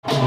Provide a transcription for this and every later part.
नमस्कार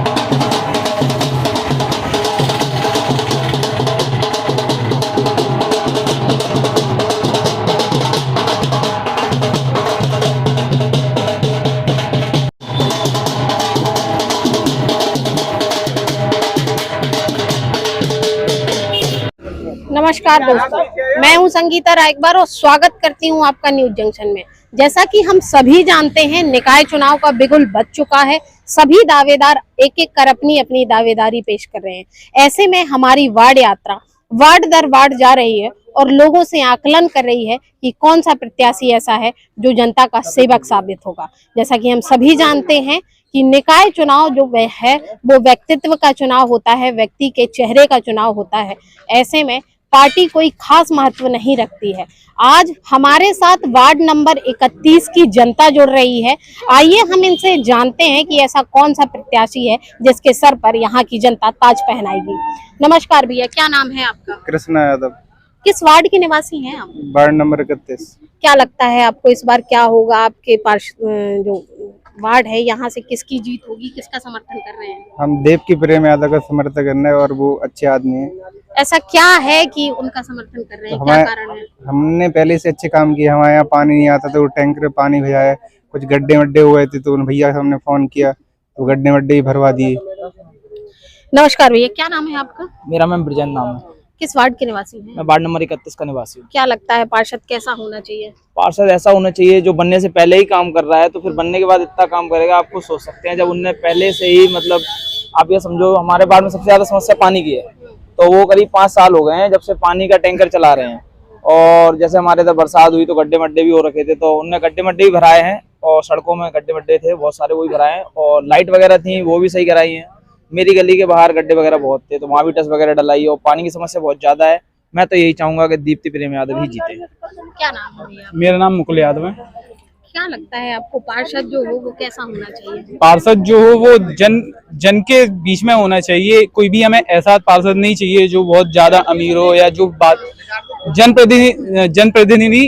दोस्तों, मैं हूं संगीता रायकबार और स्वागत करती हूं आपका न्यूज जंक्शन में। जैसा कि हम सभी जानते हैं, निकाय चुनाव का बिगुल बज चुका है। सभी दावेदार एक एक कर अपनी अपनी दावेदारी पेश कर रहे हैं। ऐसे में हमारी वार्ड यात्रा वार्ड दर वार्ड जा रही है और लोगों से आकलन कर रही है कि कौन सा प्रत्याशी ऐसा है जो जनता का सेवक साबित होगा। जैसा कि हम सभी जानते हैं कि निकाय चुनाव जो वह है वो व्यक्तित्व का चुनाव होता है, व्यक्ति के चेहरे का चुनाव होता है। ऐसे में पार्टी कोई खास महत्व नहीं रखती है। आज हमारे साथ वार्ड नंबर 31 की जनता जुड़ रही है। आइए हम इनसे जानते हैं कि ऐसा कौन सा प्रत्याशी है जिसके सर पर यहाँ की जनता ताज पहनाएगी। नमस्कार भैया, क्या नाम है आपका? कृष्णा यादव। किस वार्ड के निवासी हैं आप? Ward number 31। क्या लगता है आपको इस बार क्या होगा? आपके पास जो वार्ड है यहाँ से किसकी जीत होगी, किसका समर्थन कर रहे हैं? हम देव की प्रेम यादव का समर्थन करने और वो अच्छे आदमी है। ऐसा क्या है कि उनका समर्थन कर रहे हैं? क्या कारण है? हमने पहले से अच्छे काम किए। हमारे यहाँ पानी नहीं आता तो टैंकर में पानी भेजाया। कुछ गड्ढे वड्ढे हुए थे तो उन भैया से हमने फोन किया तो गड्ढे वड्ढे ही भरवा दिए। नमस्कार भैया, क्या नाम है आपका? मेरा मैम ब्रिजेंद्र नाम है। किस वार्ड के निवासी हैं? मैं वार्ड नंबर 31 का निवासी हूँ। क्या लगता है पार्षद कैसा होना चाहिए? पार्षद ऐसा होना चाहिए जो बनने से पहले ही काम कर रहा है, तो फिर बनने के बाद इतना काम करेगा आप खुद सोच सकते हैं। जब उनने पहले से ही मतलब आप ये समझो, हमारे वार्ड में सबसे ज्यादा समस्या पानी की है, तो वो करीब 5 साल हो गए हैं जब से पानी का टैंकर चला रहे हैं। और जैसे हमारे इधर बरसात हुई तो गड्ढे मड्ढे भी हो रखे थे, तो उनने गड्ढे मड्ढे भी भराए हैं और सड़कों में गड्ढे मड्ढे थे बहुत सारे, वो भी भराए हैं। और लाइट वगैरह थी वो भी सही कराई है। मेरी गली के बाहर गड्ढे वगैरह बहुत थे तो वहाँ भी टस वगैरह डलाई। और पानी की समस्या बहुत ज्यादा है। मैं तो यही चाहूंगा कि दीप्ति प्रेम यादव ही जीते। क्या नाम है भैया? मेरा नाम मुकुल यादव है। क्या लगता है आपको पार्षद जो हो वो कैसा होना चाहिए? पार्षद जो हो वो जन के बीच में होना चाहिए। कोई भी हमें ऐसा पार्षद नहीं चाहिए जो बहुत ज्यादा अमीर हो या जो बात जनप्रतिनिधि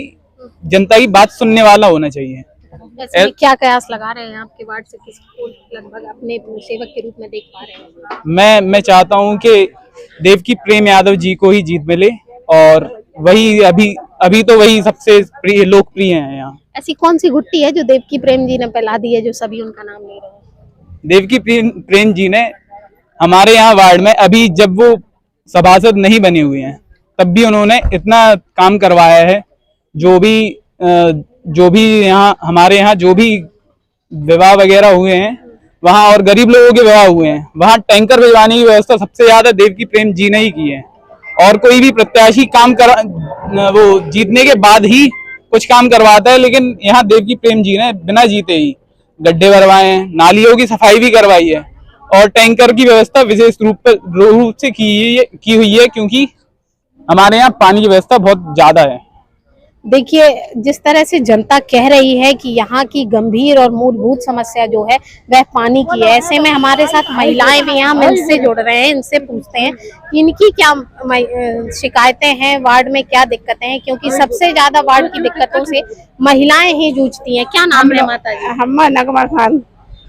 जनता की बात सुनने वाला होना चाहिए। वैसे क्या कयास लगा रहे हैं आपके वार्ड से, किसको लगभग अपने सेवक के रूप में देख पा रहे हैं? मैं चाहता हूं कि देव की प्रेम यादव जी को ही जीत मिले और वही अभी तो वही सबसे लोकप्रिय हैं यहाँ। ऐसी कौन सी गुट्टी है जो देव की प्रेम जी ने फैला दी है जो सभी उनका नाम ले रहे हैं? देव की प्रेम जी ने हमारे यहाँ वार्ड में अभी जब वो सभासद नहीं बने हुए हैं तब भी उन्होंने इतना काम करवाया है। जो भी यहाँ हमारे यहाँ जो भी विवाह वगैरह हुए हैं वहाँ, और गरीब लोगों के विवाह हुए हैं वहाँ, टैंकर भिजवाने की व्यवस्था सबसे ज्यादा देव की प्रेम जी ने ही की है। और कोई भी प्रत्याशी काम वो जीतने के बाद ही कुछ काम करवाता है, लेकिन यहाँ देव की प्रेम जी ने बिना जीते ही गड्ढे भरवाए हैं, नालियों की सफाई भी करवाई है और टैंकर की व्यवस्था विशेष रूप से की हुई है, क्योंकि हमारे यहाँ पानी की व्यवस्था बहुत ज्यादा है। देखिए, जिस तरह से जनता कह रही है कि यहाँ की गंभीर और मूलभूत समस्या जो है वह पानी की है। ऐसे में हमारे साथ महिलाएं भी यहाँ मिल से जुड़ रहे हैं। इनसे पूछते हैं कि इनकी क्या शिकायतें हैं, वार्ड में क्या दिक्कतें हैं, क्योंकि सबसे ज्यादा वार्ड की दिक्कतों से महिलाएं ही जूझती हैं। क्या नाम है माता जी? हम्मा नगमा खान।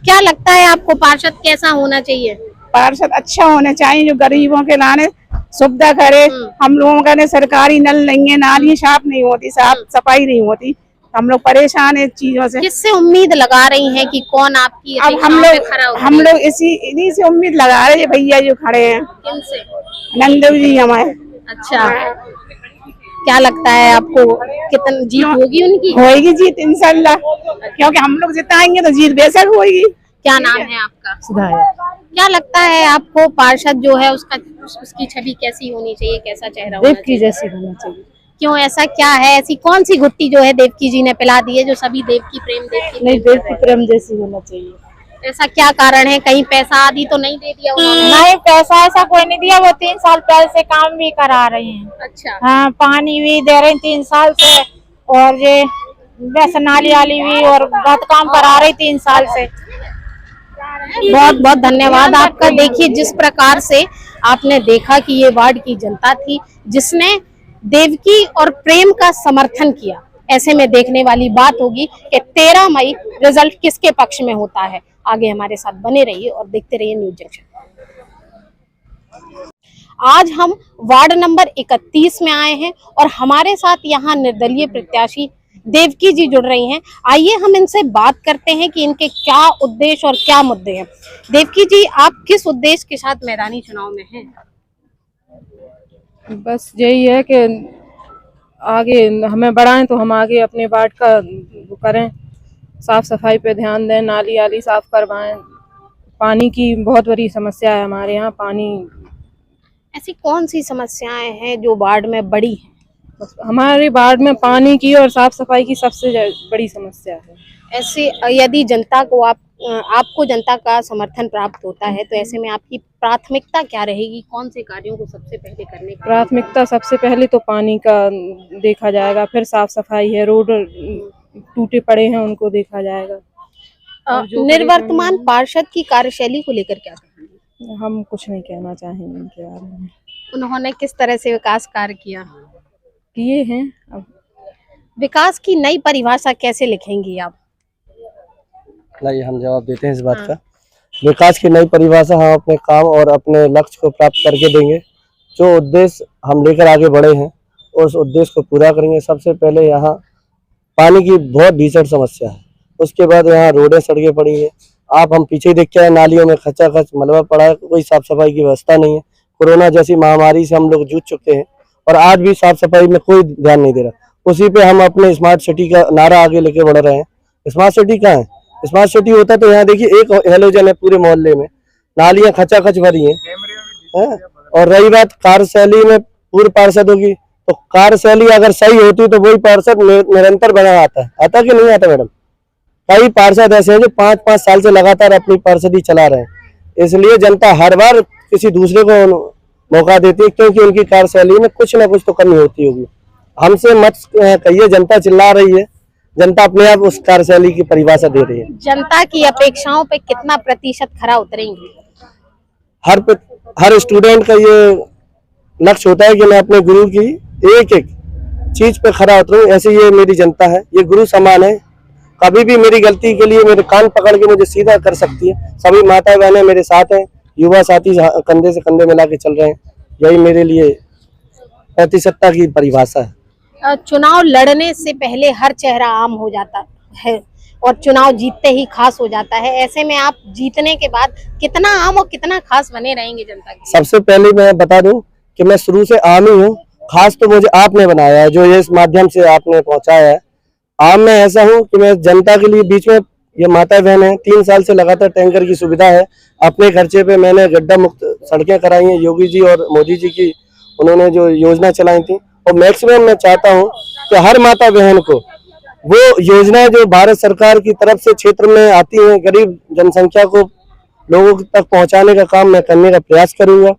क्या लगता है आपको पार्षद कैसा होना चाहिए? पार्षद अच्छा होना चाहिए जो गरीबों के लाने सुविधा करे। हम लोगों का सरकारी नल नहीं है, नाली साफ नहीं होती, साफ सफाई नहीं होती, हम लोग परेशान है चीजों से। किससे उम्मीद लगा रही हैं कि कौन आपकी अब हम लोग इन्हीं से उम्मीद लगा रहे हैं। भैया जो खड़े हैं, किनसे? नंदू जी हमारे। अच्छा, क्या लगता है आपको कितनी जीत होगी उनकी? होगी जीत इंशाल्लाह, क्योंकि हम लोग जिताएंगे तो जीत बेशक होगी। क्या नाम है आपका? सुधार। क्या लगता है आपको पार्षद जो है उसकी छवि कैसी होनी चाहिए, कैसा चेहरा होना चाहिए? की जैसी होना चाहिए। क्यों, ऐसा क्या है? ऐसी कौन सी गुट्टी जो है देवकी जी ने पिला दी है जो सभी देव की प्रेम जैसी होना चाहिए। ऐसा क्या कारण है? कहीं पैसा आदि तो नहीं दे दिया उन्होंने? नहीं, पैसा ऐसा कोई नहीं दिया। वो 3 साल पहले से काम भी करा रहे हैं। अच्छा। हाँ, पानी भी दे रहे हैं 3 साल से और ये वैसे नाली वाली भी, और बहुत काम करा रही 3 साल से। बहुत बहुत धन्यवाद आपका। देखिए, जिस प्रकार से आपने देखा कि ये वार्ड की जनता थी जिसने देवकी और प्रेम का समर्थन किया। ऐसे में देखने वाली बात होगी कि 13 मई रिजल्ट किसके पक्ष में होता है। आगे हमारे साथ बने रहिए और देखते रहिए न्यूज जंक्शन। आज हम वार्ड नंबर 31 में आए हैं और हमारे साथ यहाँ निर्दलीय प्रत्याशी देवकी जी जुड़ रही हैं। आइए हम इनसे बात करते हैं कि इनके क्या उद्देश्य और क्या मुद्दे हैं। देवकी जी, आप किस उद्देश्य के साथ मैदानी चुनाव में हैं? बस यही है कि आगे हमें बढ़ाएं तो हम आगे अपने वार्ड का वो करें, साफ सफाई पे ध्यान दें, नाली आली साफ करवाएं। पानी की बहुत बड़ी समस्या है हमारे यहाँ। पानी ऐसी कौन सी समस्याएं हैं जो वार्ड में बड़ी हैं? बस हमारे वार्ड में पानी की और साफ सफाई की सबसे बड़ी समस्या है। ऐसे यदि जनता को आपको जनता का समर्थन प्राप्त होता है तो ऐसे में आपकी प्राथमिकता क्या रहेगी? कौन से कार्यों को सबसे पहले करने की? प्राथमिकता सबसे पहले तो पानी का देखा जाएगा, फिर साफ सफाई है, रोड टूटे पड़े हैं उनको देखा जाएगा। निर्वर्तमान पार्षद की कार्यशैली को लेकर क्या कहेंगे? हम कुछ नहीं कहना चाहेंगे उनके बारे में। उन्होंने किस तरह से विकास कार्य किए हैं। अब विकास की नई परिभाषा कैसे लिखेंगी आप? लाइए हम जवाब देते हैं इस बात का। विकास की नई परिभाषा हम अपने काम और अपने लक्ष्य को प्राप्त करके देंगे। जो उद्देश्य हम लेकर आगे बढ़े हैं उस उद्देश्य को पूरा करेंगे। सबसे पहले यहाँ पानी की बहुत भीषण समस्या है, उसके बाद यहाँ रोडें सड़कें पड़ी हैं। आप हम पीछे देख के आए, नालियों में खचाखच मलबा पड़ा है, कोई साफ सफाई की व्यवस्था नहीं है। कोरोना जैसी महामारी से हम लोग जूझ चुके हैं और आज भी साफ सफाई में कोई ध्यान नहीं दे रहा। उसी पे हम अपने स्मार्ट सिटी का नारा आगे लेके बढ़ रहे हैं। स्मार्ट सिटी कहाँ है? स्मार्ट सिटी होता तो यहाँ देखिए एक हेलोजन है पूरे मोहल्ले में, नालियां खचाखच भरी हैं। और रही बात कार्यशैली में पूर्व पार्षद होगी, तो कार्यशैली अगर सही होती तो वही पार्षद निरंतर बना आता कि नहीं आता मैडम? कई पार्षद ऐसे हैं जो 5-5 साल से लगातार अपनी पार्षदी चला रहे हैं। इसलिए जनता हर बार किसी दूसरे को मौका देती है, क्योंकि उनकी कार्यशैली में कुछ ना कुछ तो कमी होती होगी। हमसे मत कहिए, जनता चिल्ला रही है, जनता अपने आप उस कार्यशैली की परिभाषा दे रही है। जनता की अपेक्षाओं पे कितना प्रतिशत खरा उतरेंगे? हर स्टूडेंट का ये लक्ष्य होता है कि मैं अपने गुरु की एक एक चीज पे खरा उतरूं। ऐसे ये मेरी जनता है, ये गुरु समान है। कभी भी मेरी गलती के लिए मेरे कान पकड़ के मुझे सीधा कर सकती है। सभी माता बहनें मेरे साथ हैं, युवा साथी कंधे से कंधे मिला के चल रहे हैं। यही मेरे लिए प्रतिशतता की परिभाषा है। चुनाव लड़ने से पहले हर चेहरा आम हो जाता है और चुनाव जीतते ही खास हो जाता है। ऐसे में आप जीतने के बाद कितना आम और कितना खास बने रहेंगे जनता के? सबसे पहले मैं बता दूं कि मैं शुरू से आम ही हूँ। खास तो मुझे आपने बनाया है, जो ये इस माध्यम से आपने पहुंचाया है। आम में ऐसा हूँ कि मैं जनता के लिए बीच में, ये माता बहन है, 3 साल से लगातार टैंकर की सुविधा है। अपने खर्चे पे मैंने गड्ढा मुक्त सड़कें कराई हैं। योगी जी और मोदी जी की उन्होंने जो योजना चलाई थी, और मैक्सिमम मैं चाहता हूँ कि हर माता बहन को वो योजनाएं जो भारत सरकार की तरफ से क्षेत्र में आती हैं, गरीब जनसंख्या को लोगों तक पहुंचाने का काम मैं करने का प्रयास करूंगा।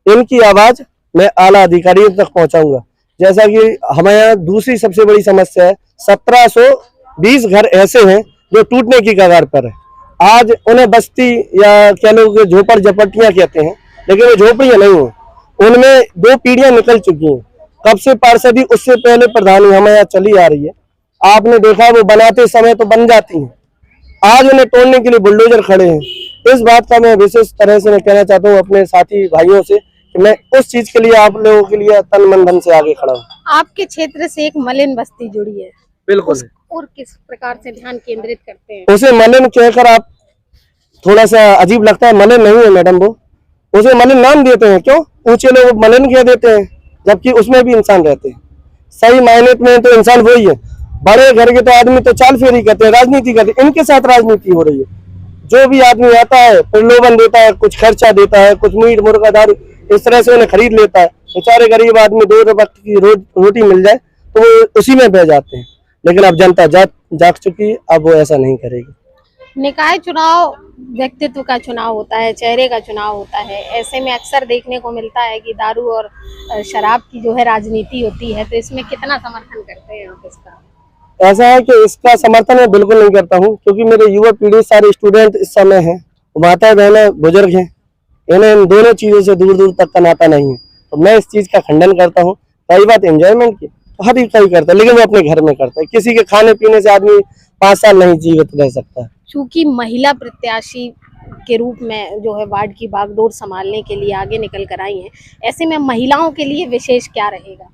इनकी आवाज मैं आला अधिकारियों तक पहुंचाऊंगा। जैसा कि हमारे यहाँ दूसरी सबसे बड़ी समस्या है, 1720 घर ऐसे हैं जो टूटने की कगार पर है। आज उन्हें बस्ती या क्या लोग झोपड़ झपटियां कहते हैं, लेकिन वो झोपड़ियां नहीं है, उनमें 2 पीढ़ियां निकल चुकी हैं। कब से पार्षदी उससे पहले प्रधानी हमारे यहाँ चली आ रही है। आपने देखा वो बनाते समय तो बन जाती हैं, आज उन्हें तोड़ने के लिए बुलडोजर खड़े हैं। इस बात का मैं विशेष तरह से मैं कहना चाहता हूँ अपने साथी भाइयों से कि मैं उस चीज के लिए आप लोगों के लिए तन मन धन से आगे खड़ा हूँ। आपके क्षेत्र से एक मलिन बस्ती जुड़ी है, बिल्कुल। और किस प्रकार से ध्यान केंद्रित करते हैं? उसे मलिन कहकर आप थोड़ा सा अजीब लगता है, मलिन नहीं है मैडम, वो उसे मलिन नाम देते हैं। क्यों? ऊंचे लोग मलिन कह देते हैं, जबकि उसमें भी इंसान रहते हैं। सही मायने में तो इंसान वही है। बड़े घर के तो आदमी तो चाल फेरी करते हैं, राजनीति करते हैं। इनके साथ राजनीति हो रही है। जो भी आदमी आता है प्रलोभन देता है, कुछ खर्चा देता है, कुछ मीट मुर्गा दारू इस तरह से उन्हें खरीद लेता है। बेचारे गरीब आदमी 2 वक्त की रोटी मिल जाए तो वो उसी में बह जाते हैं। लेकिन अब जनता जाग चुकी है, अब वो ऐसा नहीं करेगी। निकाय चुनाव व्यक्तित्व का चुनाव होता है, चेहरे का चुनाव होता है। ऐसे में अक्सर देखने को मिलता है कि दारू और शराब की जो है राजनीति होती है, तो इसमें कितना समर्थन करते हैं आप इसका? ऐसा है कि इसका समर्थन मैं बिल्कुल नहीं करता हूं, क्योंकि मेरे युवा पीढ़ी सारे स्टूडेंट इस समय हैं, माता बहनें बुजुर्ग हैं, इन्हें इन दोनों चीजों से दूर दूर तक का नाता नहीं है। तो मैं इस चीज का खंडन करता हूं। रही बात एंजॉयमेंट की, हर एक कोई करता है, लेकिन वो अपने घर में करता है। किसी के खाने पीने से आदमी 5 साल नहीं जीवित रह सकता है। चूंकि महिला प्रत्याशी के रूप में जो है वार्ड की बागडोर संभालने के लिए आगे निकल कर आई हैं, ऐसे में महिलाओं के लिए विशेष क्या रहेगा?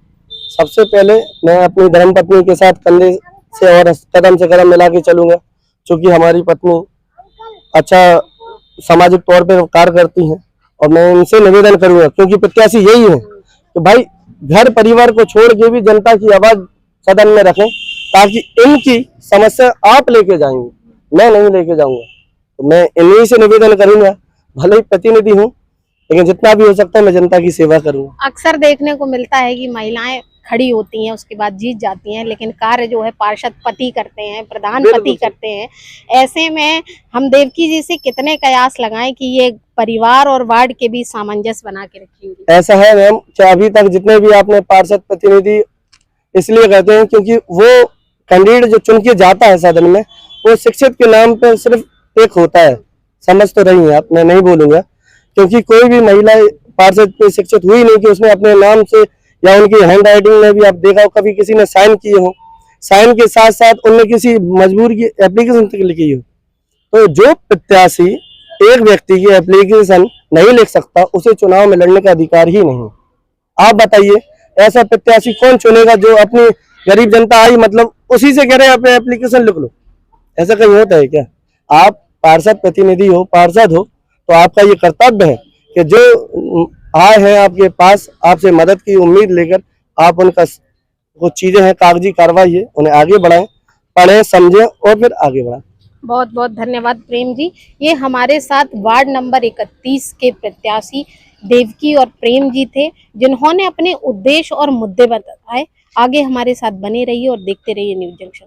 सबसे पहले मैं अपनी धर्मपत्नी के साथ कंधे से और कदम से कदम मिला के चलूंगा, क्योंकि हमारी पत्नी अच्छा सामाजिक तौर पर कार्य करती हैं। और मैं इनसे निवेदन करूंगा, क्योंकि प्रत्याशी यही है कि भाई घर परिवार को छोड़ के भी जनता की आवाज सदन में रखें, ताकि इनकी समस्या आप लेके जाएंगे, मैं नहीं लेके जाऊंगा। तो मैं इन्हीं से निवेदन करूंगा, भले ही प्रतिनिधि हूँ, लेकिन जितना भी हो सकता है मैं जनता की सेवा करूंगा। अक्सर देखने को मिलता है कि महिलाएं खड़ी होती हैं, उसके बाद जीत जाती हैं, लेकिन कार्य जो है पार्षद पति करते हैं, प्रधान पति करते हैं। ऐसे में हम देवकी जी से कितने कयास लगाएं कि ये परिवार और वार्ड के बीच सामंजस्य बना के रखेंगे? ऐसा है मैम कि अभी तक जितने भी आपने पार्षद प्रतिनिधि इसलिए कहते हैं क्योंकि वो कैंडिडेट जो चुन के जाता है सदन में, वो शिक्षित के नाम पे सिर्फ एक होता है। समझ तो रही हैं आप, मैं नहीं बोलूंगा, क्योंकि कोई भी महिला पार्षद पे शिक्षित हुई नहीं कि उसने अपने नाम से या उनकी हैंड राइटिंग में भी आप देखा हो कभी किसी ने साइन किए हो, साइन के साथ साथ उनने किसी मजबूर की एप्लीकेशन तक लिखी हो। तो जो प्रत्याशी एक व्यक्ति की एप्लीकेशन नहीं लिख सकता, उसे चुनाव में लड़ने का अधिकार ही नहीं। आप बताइए, ऐसा प्रत्याशी कौन चुनेगा जो अपनी गरीब जनता आई मतलब उसी से कह रहे हैं आप एप्लीकेशन लिख लो? ऐसा कहीं होता है क्या? आप पार्षद प्रतिनिधि हो, पार्षद हो, तो आपका ये कर्तव्य है कि जो आए हैं आपके पास आपसे मदद की उम्मीद लेकर, आप उनका कुछ चीजें हैं कागजी कार्रवाई है, उन्हें आगे बढ़ाएं, पढ़ें, समझें और फिर आगे बढ़ाएं। बहुत बहुत धन्यवाद प्रेम जी। ये हमारे साथ वार्ड नंबर 31 के प्रत्याशी देवकी और प्रेम जी थे, जिन्होंने अपने उद्देश्य और मुद्दे बताए। आगे हमारे साथ बने रहिए और देखते रहिए न्यूज़ जंक्शन।